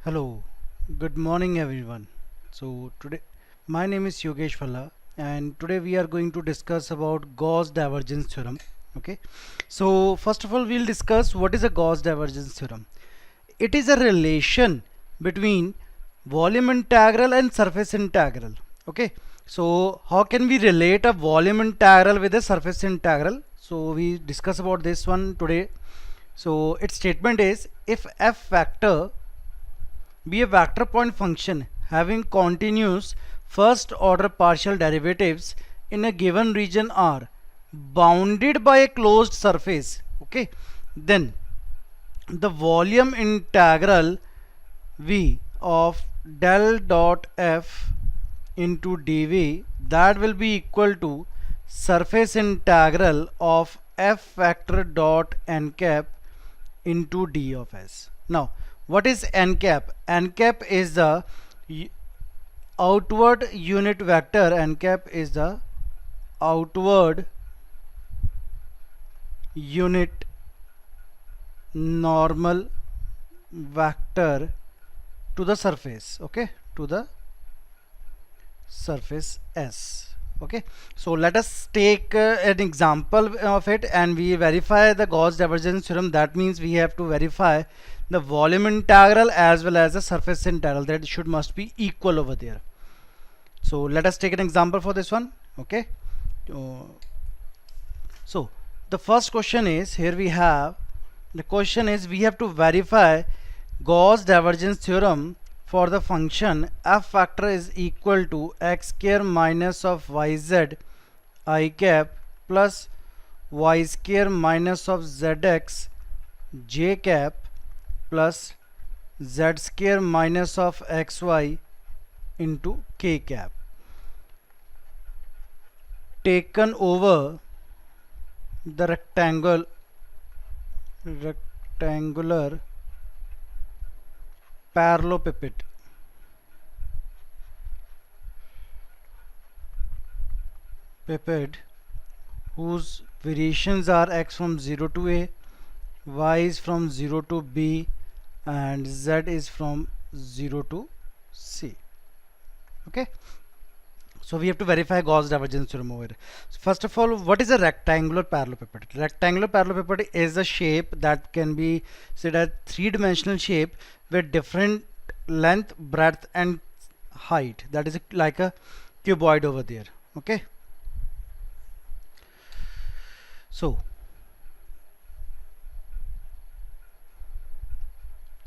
Hello, good morning everyone. Today my name is Yogesh Phalla and today we are going to discuss about Gauss divergence theorem. Okay, so first of all we'll discuss what is a Gauss divergence theorem. It is a relation between volume integral and surface integral. Okay, so how can we relate a volume integral with a surface integral? So we discuss about this one today. So its statement is if f factor be a vector point function having continuous first order partial derivatives in a given region R bounded by a closed surface, okay, then the volume integral V of del dot f into dv that will be equal to surface integral of f factor dot n cap into d of s. Now what is n cap? N cap is the outward unit vector. N cap is the outward unit normal vector to the surface, okay, to the surface S. Okay, so let us take an example of it and we verify the Gauss divergence theorem. That means we have to verify the volume integral as well as the surface integral, that should must be equal over there. So let us take an example for this one. Okay, so the first question is, here we have the question is we have to verify Gauss divergence theorem for the function f factor is equal to x square minus of yz I cap plus y square minus of zx j cap plus z square minus of xy into k cap taken over the rectangular parallelepiped whose variations are x from 0 to a, y is from 0 to b, and z is from 0 to c. Okay, so we have to verify Gauss divergence theorem over here. So first of all, what is a rectangular parallelepiped? Rectangular parallelepiped is a shape that can be said as three-dimensional shape with different length, breadth and height. That is like a cuboid over there. Okay, so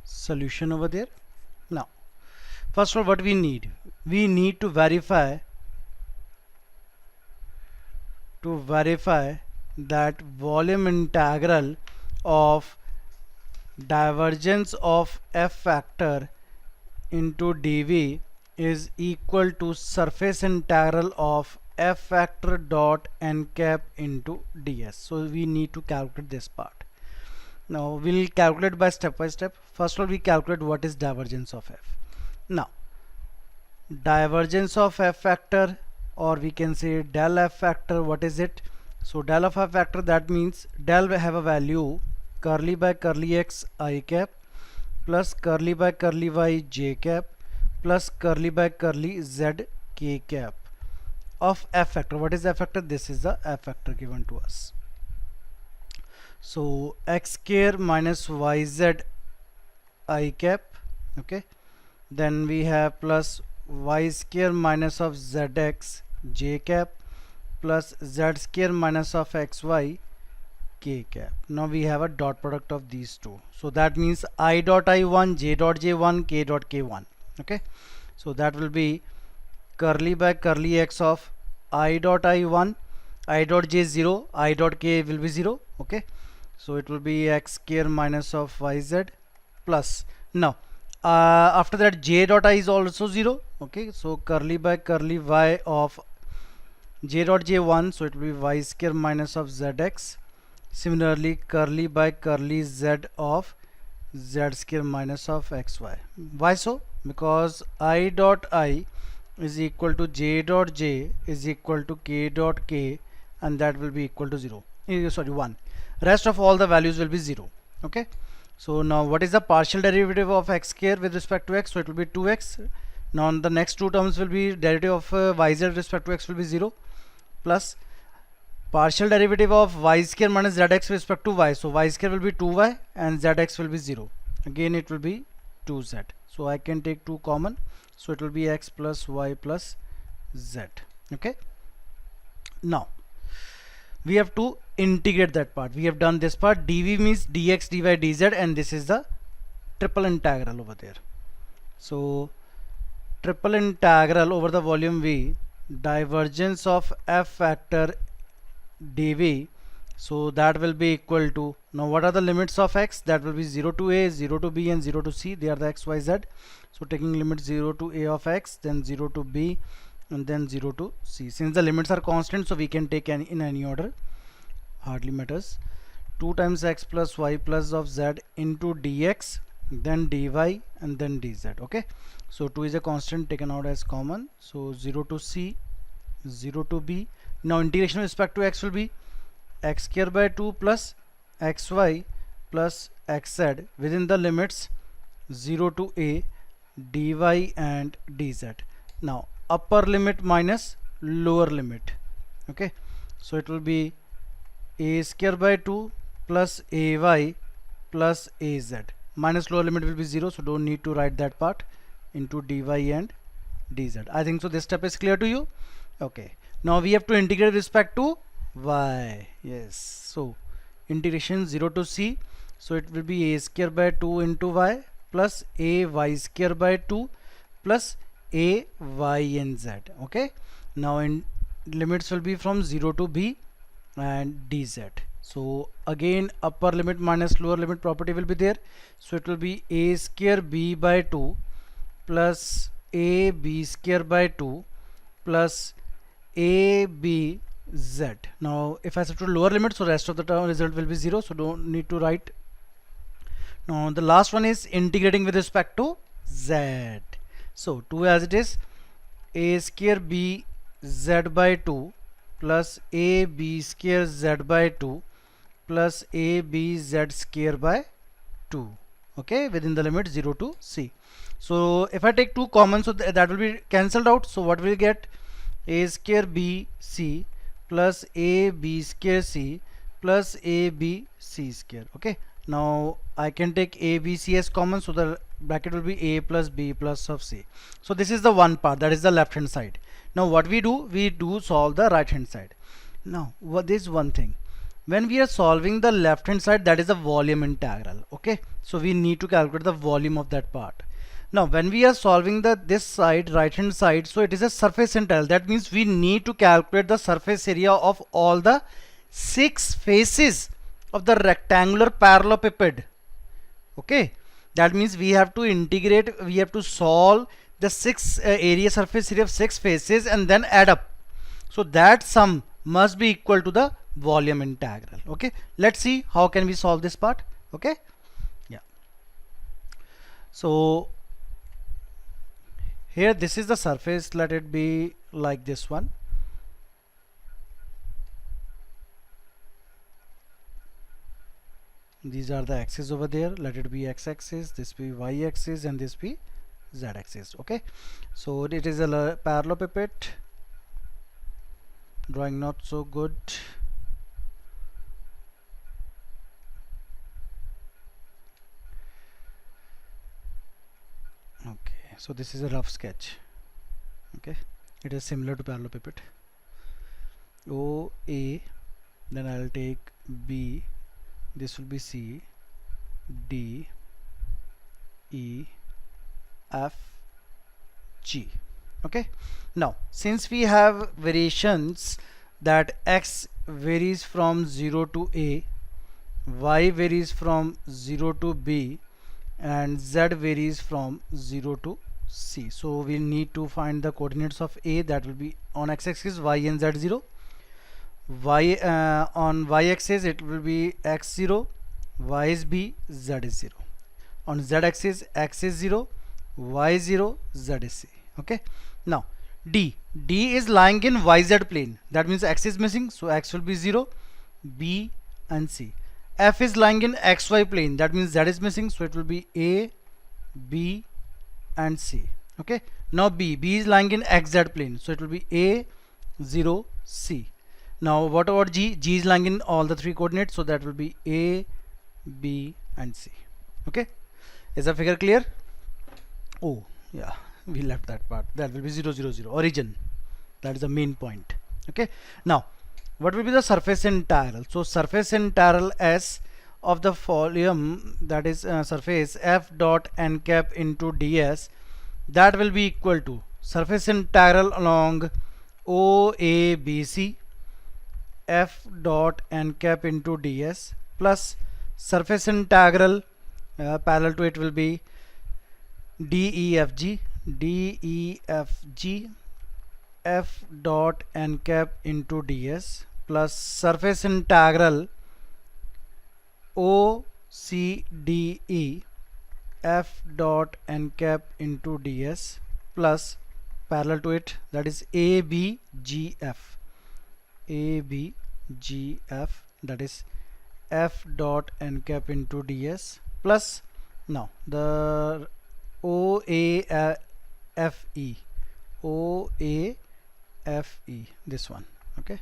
solution over there. Now first of all, what we need to verify that volume integral of divergence of f factor into dv is equal to surface integral of f factor dot n cap into ds. So we need to calculate this part. Now we'll calculate by step. First of all, we calculate what is divergence of f. Now divergence of f factor, or we can say del f factor, what is it? So del of f factor, that means del will have a value curly by curly x I cap plus curly by curly y j cap plus curly by curly z k cap of f factor. What is f factor? This is the f factor given to us. So x square minus yz I cap, okay, then we have plus y square minus of zx j cap plus z square minus of xy k cap. Now we have a dot product of these two, so that means I dot I1 j dot j1 k dot k1. Okay, so that will be curly by curly x of I dot I1, I dot j 0, I dot k will be 0. Okay, so it will be x square minus of yz plus, now after that j dot I is also 0. Okay, so curly by curly y of j dot j1, so it will be y square minus of zx. Similarly curly by curly z of z square minus of xy. Why so? Because I dot I is equal to j dot j is equal to k dot k, and that will be equal to 0. Sorry, 1. Rest of all the values will be 0. Okay, So now what is the partial derivative of x square with respect to x? So it will be 2x. Now the next two terms will be derivative of yz with respect to x will be 0, plus partial derivative of y square minus zx with respect to y. So y square will be 2y and zx will be 0. Again it will be 2z. So I can take 2 common. So it will be x plus y plus z. Okay. Now we have to integrate that part. We have done this part. dv means dx, dy, dz, and this is the triple integral over there. So triple integral over the volume V, divergence of f factor dv, so that will be equal to, now what are the limits of x? That will be 0 to a, 0 to b, and 0 to c. They are the x, y, z. So taking limit 0 to a of x, then 0 to b, and then 0 to c. Since the limits are constant, so we can take in any order, hardly matters. 2 times x plus y plus of z into dx, then dy, and then dz. Okay, so 2 is a constant taken out as common. So 0 to c, 0 to b. Now integration with respect to x will be x square by 2 plus xy plus xz within the limits 0 to a, dy and dz. Now upper limit minus lower limit. Okay, so it will be a square by 2 plus ay plus az. Minus lower limit will be 0, so don't need to write that part, into dy and dz. I think so this step is clear to you. Okay, now we have to integrate with respect to y. Yes, so integration 0 to c, so it will be a square by 2 into y plus a y square by 2 plus a y and z. Okay, now in limits will be from 0 to b and dz. So again upper limit minus lower limit property will be there, so it will be a square b by 2 plus a b square by 2 plus a b z. Now if I substitute lower limit, so rest of the term result will be 0, so don't need to write. Now the last one is integrating with respect to z. So 2 as it is, a square b z by 2 plus a b square z by 2 plus a b z square by 2. Okay, within the limit 0 to c. So if I take 2 common, so that will be cancelled out. So what will get? A square b c plus a b square c plus a b c square. Okay, now I can take a b c as common, so the bracket will be a plus b plus of c. So this is the one part, that is the left hand side. Now what we do solve the right hand side. Now what is one thing, when we are solving the left hand side, that is a volume integral. Okay, so we need to calculate the volume of that part. Now when we are solving this side, right hand side, so it is a surface integral. That means we need to calculate the surface area of all the 6 faces of the rectangular parallelepiped. Okay, that means we have to integrate, we have to solve the 6 area surface area of 6 faces and then add up. So that sum must be equal to the volume integral. Okay, let's see how can we solve this part. Okay, yeah, so here this is the surface, let it be like this one. These are the axes over there, let it be x-axis, this be y-axis, and this be z-axis. Okay, so it is a parallelepiped. Drawing not so good. Okay, so this is a rough sketch. Okay, it is similar to parallelepiped. O A, then I'll take B, this will be C, D, E, F, G. Okay, now since we have variations that x varies from 0 to a, y varies from 0 to b, and z varies from 0 to c, so we need to find the coordinates of a. That will be on x-axis y and z0, y on y-axis it will be x0, y is b, z is 0. On z-axis x is 0, y is 0, z is c. Okay, now d is lying in yz plane, that means x is missing, so x will be 0, b and c. f is lying in xy plane, that means z is missing, so it will be a, b and c. Okay, now b is lying in xz plane, so it will be a, 0, c. Now what about g is lying in all the three coordinates, so that will be a, b and c. Okay, is the figure clear? Oh yeah, we left that part. That will be 0, 0, 0 origin. That is the main point. Okay, now what will be the surface integral? So surface integral S of the volume, that is surface f dot n cap into ds, that will be equal to surface integral along OABC f dot n cap into ds plus surface integral parallel to it will be DEFG f dot n cap into ds plus surface integral OCDE f dot n cap into ds plus parallel to it, that is ABGF that is f dot n cap into ds plus now the OAFE this one. Okay,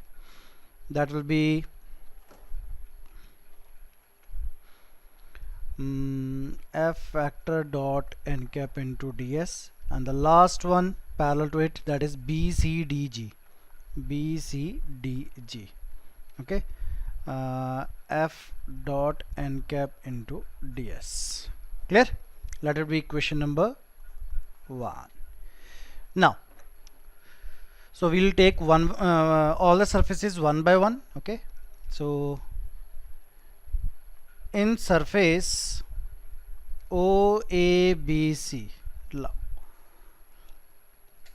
that will be f factor dot n cap into ds, and the last one parallel to it, that is BCDG. Okay, f dot n cap into ds. Clear? Let it be question number 1. Now so we will take one all the surfaces one by one. Okay, so in surface OABC,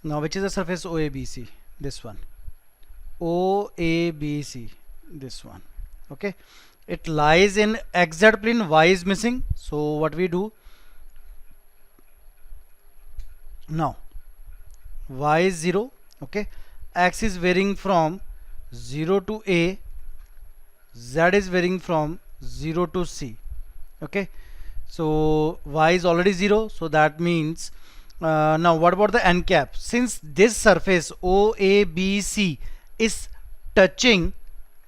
now which is the surface OABC? This one, OABC, this one. Okay, it lies in xz plane, y is missing, so what we do now, y is 0. Okay, x is varying from 0 to a, z is varying from 0 to c. Okay, so y is already 0, so that means now what about the n cap? Since this surface OABC is touching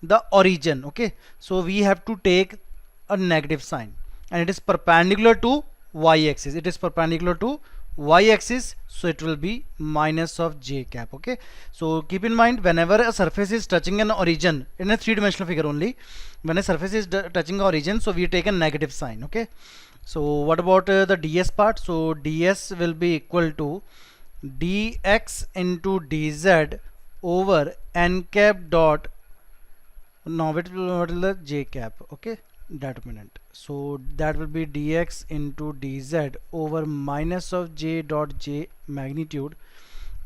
the origin, okay, so we have to take a negative sign, and it is perpendicular to y-axis. It is perpendicular to y-axis, so it will be minus of j cap. Okay, so keep in mind, whenever a surface is touching an origin in a three-dimensional figure only, when a surface is touching the origin, so we take a negative sign. Okay, so what about the ds part? So ds will be equal to dx into dz over n cap dot, now what is the j cap? Okay, determinant, so that will be dx into dz over minus of j dot j magnitude,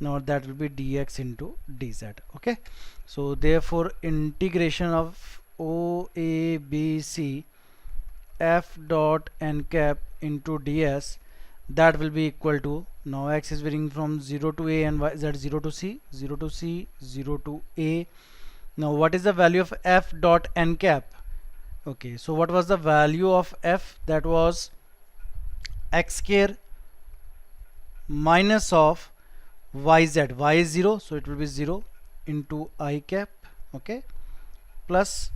now that will be dx into dz. Okay, so therefore integration of OABC f dot n cap into ds, that will be equal to, now x is varying from 0 to a and y z 0 to c, 0 to c, 0 to a. Now what is the value of f dot n cap? Okay, so what was the value of f? That was x square minus of yz, y is 0, so it will be 0 into I cap. Okay, plus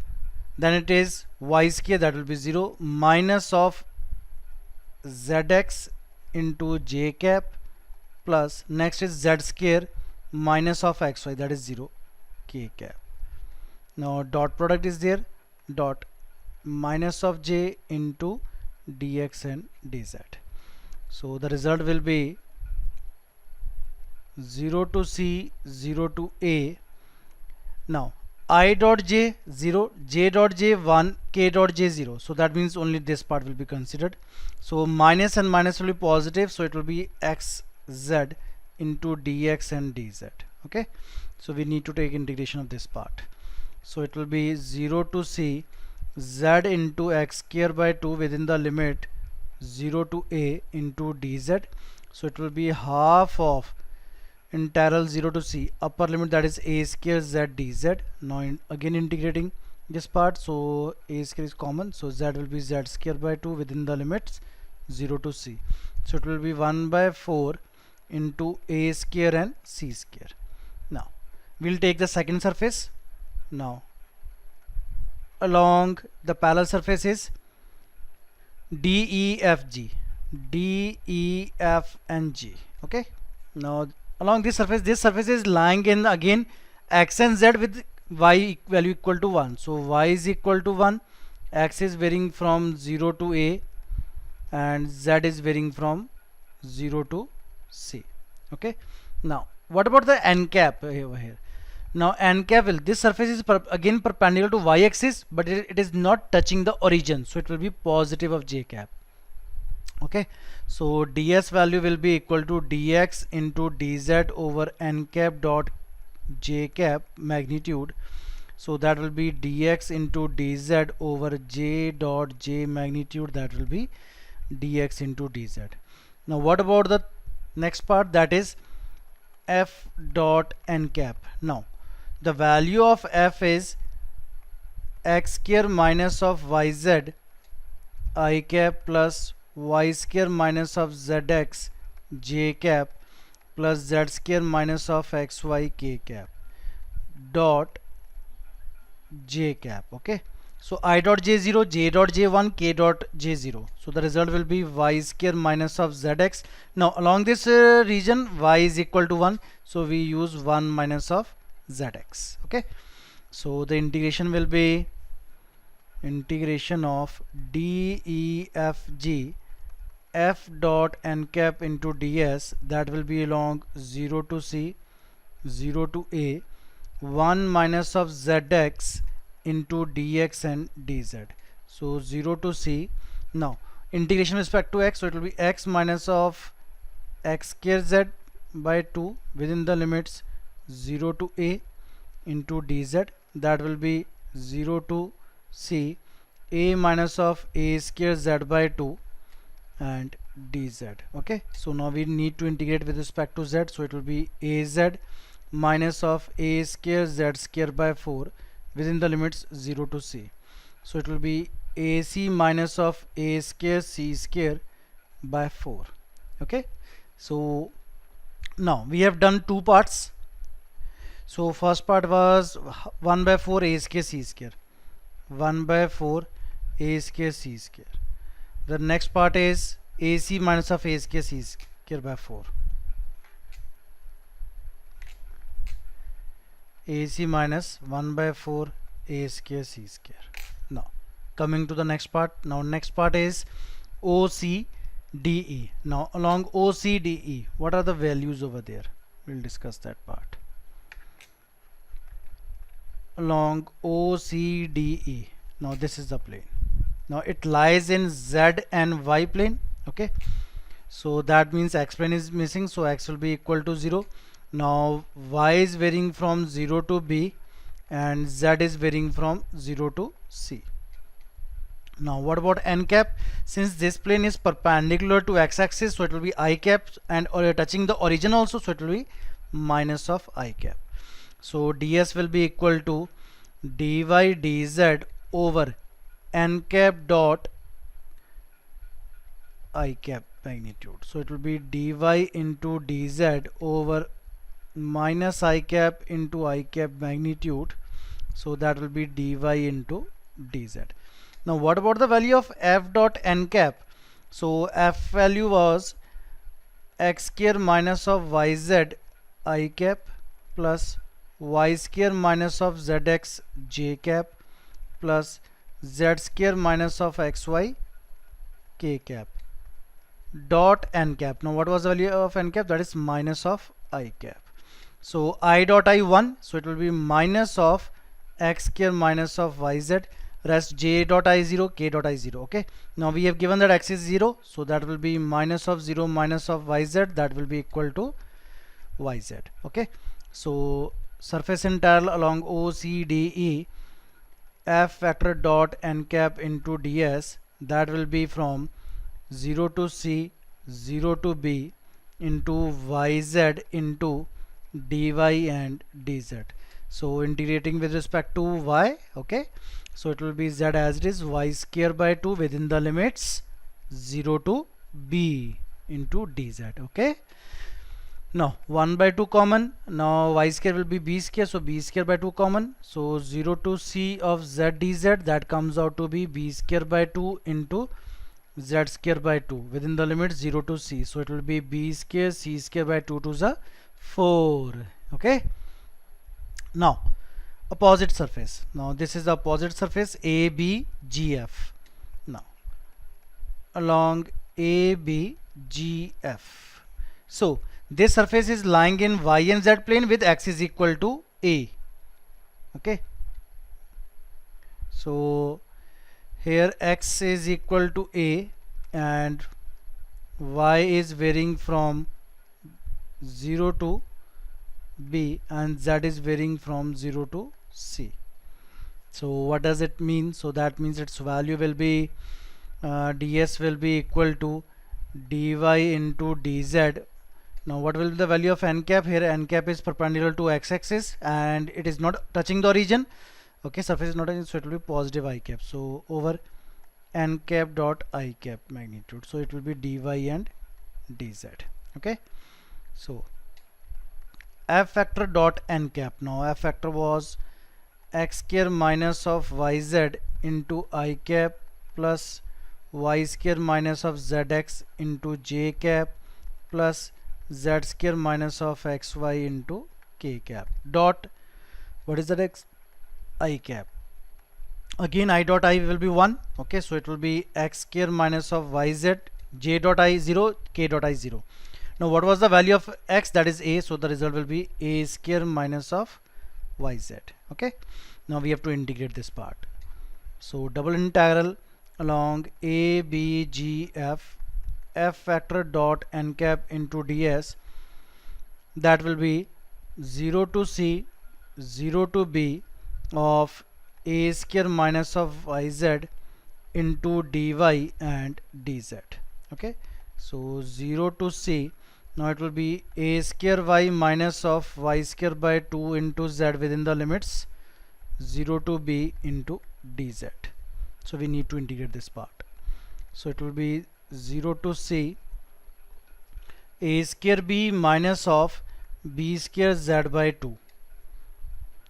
then it is y square, that will be 0 minus of zx into j cap, plus next is z square minus of xy, that is 0 k cap. Now dot product is there, dot minus of j into dx and dz, so the result will be 0 to c, 0 to a. Now I dot j 0, j dot j 1, k dot j 0, so that means only this part will be considered. So minus and minus will be positive, so it will be xz into dx and dz. Okay, so we need to take integration of this part, so it will be 0 to c z into x square by 2 within the limit 0 to a into dz, so it will be half of integral 0 to c upper limit, that is a square z dz. Now again integrating this part, so a square is common, so z will be z square by 2 within the limits 0 to c. So it will be 1 by 4 into a square and c square. Now we'll take the second surface. Now along the parallel surface is DEFG, D, E, F and G. Okay, now along this surface is lying in again x and z with y value equal to 1. So y is equal to 1, x is varying from 0 to a, and z is varying from 0 to c. Okay, now what about the n cap over here? Now n cap will, this surface is again perpendicular to y axis, but it is not touching the origin, so it will be positive of j cap. Okay, so ds value will be equal to dx into dz over n cap dot j cap magnitude. So that will be dx into dz over j dot j magnitude, that will be dx into dz. Now what about the next part, that is f dot n cap. Now the value of f is x square minus of yz I cap plus y square minus of zx j cap plus z square minus of xy k cap dot j cap. Okay, so I dot j0, j dot j1, k dot j0. So the result will be y square minus of zx. Now along this region y is equal to 1, so we use 1 minus of zx. Okay, so the integration will be integration of DEFG f dot n cap into ds, that will be along 0 to c, 0 to a, 1 minus of zx into dx and dz. So 0 to c. Now integration with respect to x, so it will be x minus of x square z by 2 within the limits 0 to a into dz, that will be 0 to c, a minus of a square z by 2 and dz. Okay, so now we need to integrate with respect to z, so it will be az minus of a square z square by 4 within the limits 0 to c. So it will be ac minus of a square c square by 4. Okay, so now we have done two parts. So first part was 1 by 4 a square c square, 1 by 4 a square c square. The next part is ac minus of a square c square by 4, ac minus 1 by 4 a square c square. Now coming to the next part. Now next part is OCDE. Now along OCDE, what are the values over there? We'll discuss that part. Along OCDE, now this is the plane. Now it lies in z and y plane. Okay, so that means x plane is missing, so x will be equal to 0. Now y is varying from 0 to b and z is varying from 0 to c. Now what about n cap? Since this plane is perpendicular to x axis, so it will be I cap, and or touching the origin also, so it will be minus of I cap. So ds will be equal to dy dz over n cap dot I cap magnitude. So it will be dy into dz over minus I cap into I cap magnitude. So that will be dy into dz. Now what about the value of f dot n cap? So f value was x square minus of yz I cap plus y square minus of zx j cap plus z square minus of xy k cap dot n cap. Now what was the value of n cap? That is minus of I cap. So I dot I 1, so it will be minus of x square minus of yz, rest j dot I 0, k dot I 0. Okay, now we have given that x is 0, so that will be minus of 0 minus of yz, that will be equal to yz. Okay, so surface integral along OCDE f vector dot n cap into ds, that will be from 0 to c, 0 to b into yz into dy and dz. So integrating with respect to y, okay, so it will be z as it is, y square by 2 within the limits 0 to b into dz. Okay, now 1 by 2 common, now y square will be b square, so b square by 2 common, so 0 to c of z dz, that comes out to be b square by 2 into z square by 2 within the limit 0 to c, so it will be b square c square by 2 to the 4. Okay, now opposite surface, now this is the opposite surface ABGF. Now along ABGF, so this surface is lying in y and z plane with x is equal to a. Okay, so here x is equal to a and y is varying from 0 to b and z is varying from 0 to c. So what does it mean? So that means its value will be ds will be equal to dy into dz. Now what will be the value of n cap? Here n cap is perpendicular to x-axis and it is not touching the origin. Okay, surface is not touching, so it will be positive I cap. So over n cap dot I cap magnitude, so it will be dy and dz. Okay, so f factor dot n cap. Now f factor was x square minus of yz into I cap plus y square minus of zx into j cap plus z square minus of xy into k cap dot, what is that, x I cap. Again I dot I will be 1. Okay, so it will be x square minus of yz, j dot I 0, k dot I 0. Now what was the value of x? That is a, so the result will be a square minus of yz. Okay, now we have to integrate this part. So double integral along ABGF f factor dot n cap into ds, that will be 0 to c 0 to b of a square minus of yz into dy and dz. Okay, so 0 to c, now it will be a square y minus of y square by 2 into z within the limits 0 to b into dz. So we need to integrate this part. So it will be 0 to c a square b minus of b square z by 2.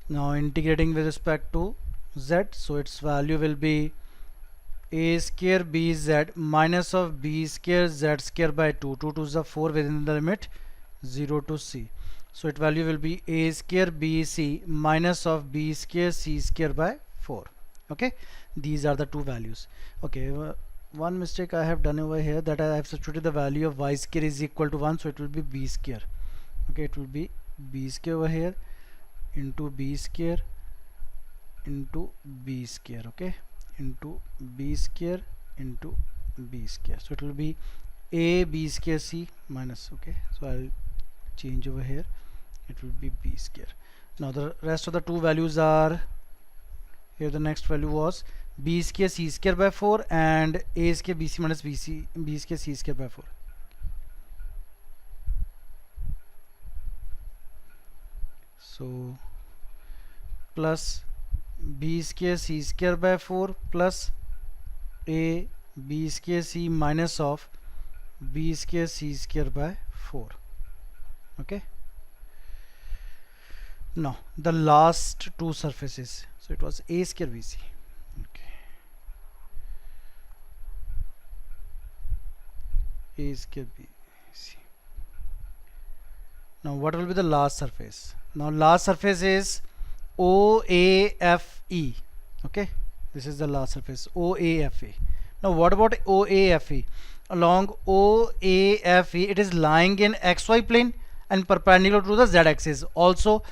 Now integrating with respect to z, so its value will be a square bz minus of b square z square by 2, 2 to the 4 within the limit 0 to c. So its value will be a square bc minus of b square c square by 4. Okay, these are the two values. Okay, one mistake I have done over here, that I have substituted the value of y square is equal to 1, so it will be b square. Okay, it will be b square over here into b square into b square. Okay, into b square into b square, so it will be a b square c minus. Okay, so I'll change over here, it will be b square. Now the rest of the two values are here. The next value was b square c square by 4 and a square bc minus b square c square by 4. So plus b square c square by 4 plus a b square c minus of b square c square by 4. Okay, now the last two surfaces, so it was a square bc. Okay, a square bc. Now what will be the last surface? Now last surface is OAFE. Okay, this is the last surface, OAFE. Now what about OAFE? Along OAFE, it is lying in xy plane and perpendicular to the z axis. Also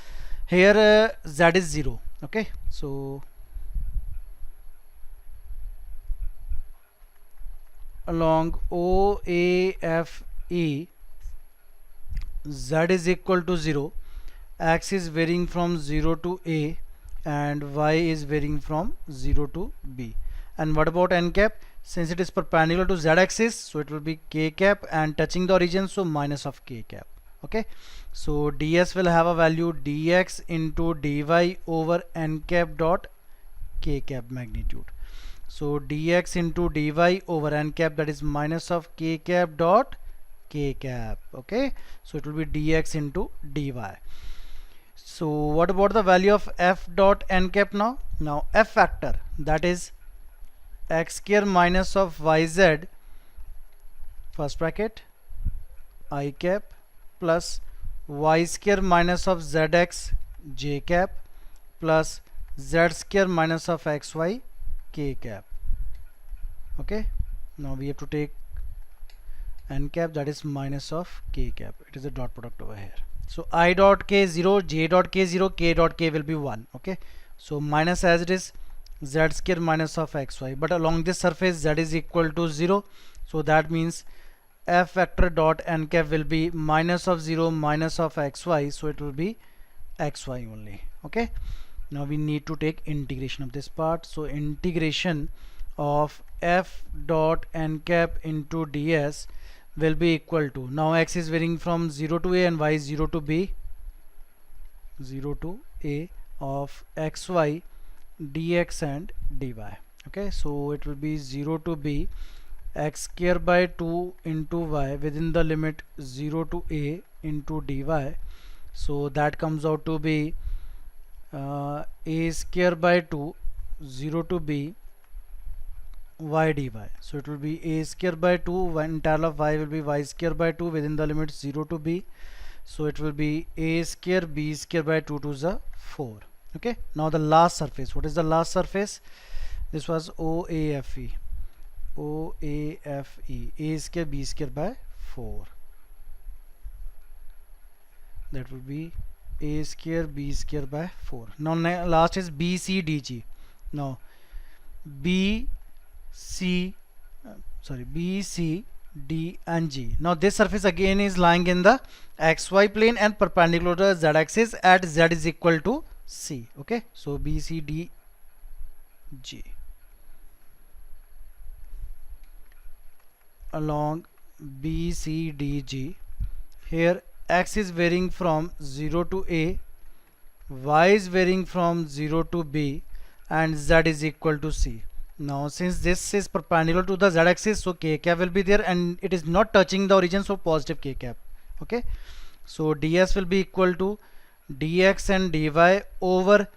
here z is 0. Okay, so along OAFE, z is equal to 0, x is varying from 0 to a and y is varying from 0 to b. And what about n cap? Since it is perpendicular to z axis, so it will be k cap and touching the origin, so minus of k cap. Okay, so ds will have a value dx into dy over n cap dot k cap magnitude. So dx into dy over n cap, that is minus of k cap dot k cap. Okay, so it will be dx into dy. So what about the value of f dot n cap now? Now f factor, that is x square minus of yz first bracket I cap plus y square minus of zx j cap plus z square minus of xy k cap. Okay, now we have to take n cap, that is minus of k cap. It is a dot product over here. So I dot k 0, j dot k 0, k dot k will be 1. Okay, so minus as it is z square minus of xy, but along this surface z is equal to 0, so that means f vector dot n cap will be minus of 0 minus of xy, so it will be xy only. Okay, now we need to take integration of this part. So integration of f dot n cap into ds will be equal to, now x is varying from 0 to a and y is 0 to b, 0 to a of xy dx and dy. Okay, so it will be 0 to b x square by 2 into y within the limit 0 to a into dy. So that comes out to be a square by 2 0 to b y dy. So it will be a square by 2, one integral of y will be y square by 2 within the limits 0 to b. So it will be a square b square by 2 to the 4. Okay, now the last surface, what is the last surface? This was OAFE, OAFE, a square b square by 4. That will be a square b square by 4. Now last is BCDG. Now B C D and G. Now this surface again is lying in the xy plane and perpendicular to the z axis at z is equal to C. Okay, so B C D G along B C D G. Here x is varying from 0 to a, y is varying from 0 to b, and z is equal to C. Now since this is perpendicular to the z axis, so k cap will be there and it is not touching the origin, so positive k cap. Okay, so ds will be equal to dx and dy over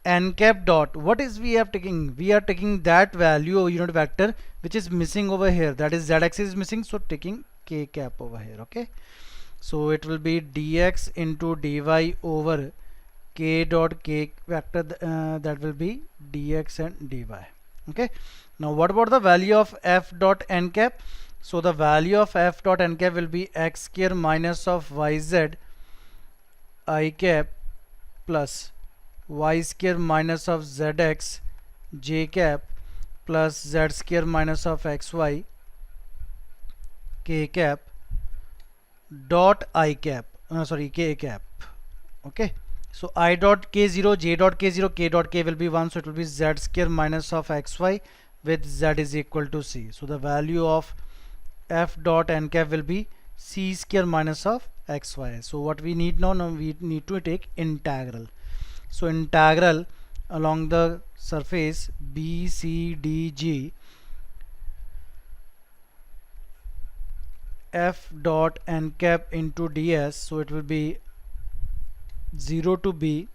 n cap dot, what is we are taking? We are taking that value or unit vector which is missing over here, that is z axis is missing, so taking k cap over here. Okay, so it will be dx into dy over k dot k vector, that will be dx and dy. Okay, now what about the value of f dot n cap? So the value of f dot n cap will be x square minus of yz I cap plus y square minus of zx j cap plus z square minus of xy k cap dot I cap, k cap. Okay, so I dot k0, j dot k0, k dot k will be 1, so it will be z square minus of xy with z is equal to C. So the value of f dot n cap will be c square minus of xy. So what we need now, we need to take integral. So integral along the surface BCDG f dot n cap into ds, so it will be 0 to b,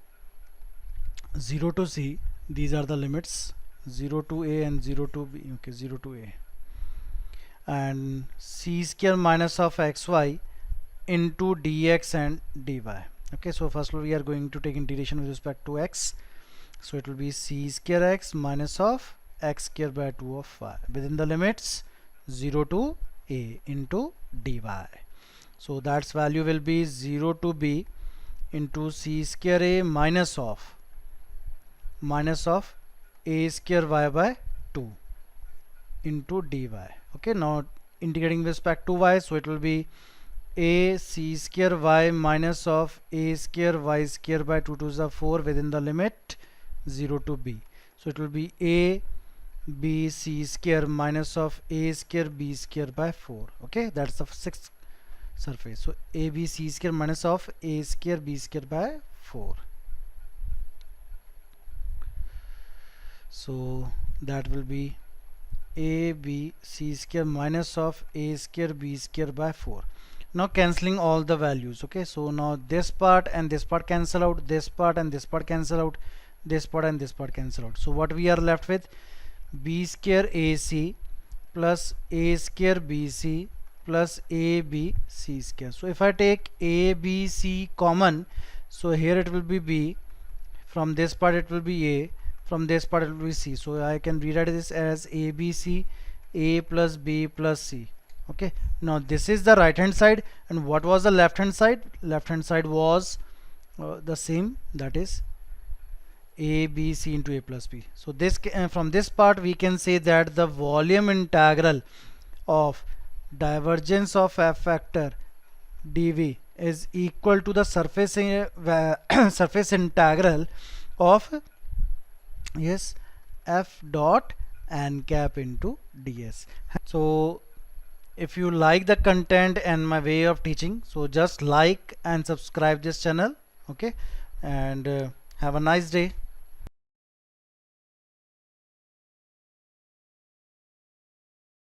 0 to c, these are the limits, 0 to a and 0 to b. Okay, 0 to a, and c square minus of xy into dx and dy. Okay, so first we are going to take integration with respect to x, so it will be c square x minus of x square by 2 of y within the limits 0 to a into dy. So that's value will be 0 to b into c square a minus of a square y by 2 into dy. Okay, now integrating with respect to y, so it will be a c square y minus of a square y square by 2 to the 4 within the limit 0 to b. So it will be a b c square minus of a square b square by 4. Okay, that's the surface. So ABC square minus of A square B square by 4. So that will be ABC square minus of A square B square by 4. Now cancelling all the values. Okay, so now this part and this part cancel out, this part and this part cancel out, this part and this part cancel out. So what we are left with, B square AC plus A square BC plus ABC square. So if I take ABC common, so here it will be B, from this part it will be A, from this part it will be C. So I can rewrite this as ABC, A plus B plus C. Okay, now this is the right hand side, and what was the left hand side? Left hand side was the same, that is A B C into A plus B. So this from this part we can say that the volume integral of divergence of f factor dv is equal to the surface surface integral of, yes, f dot n cap into ds. So if you like the content and my way of teaching, so just like and subscribe this channel. Okay, and have a nice day.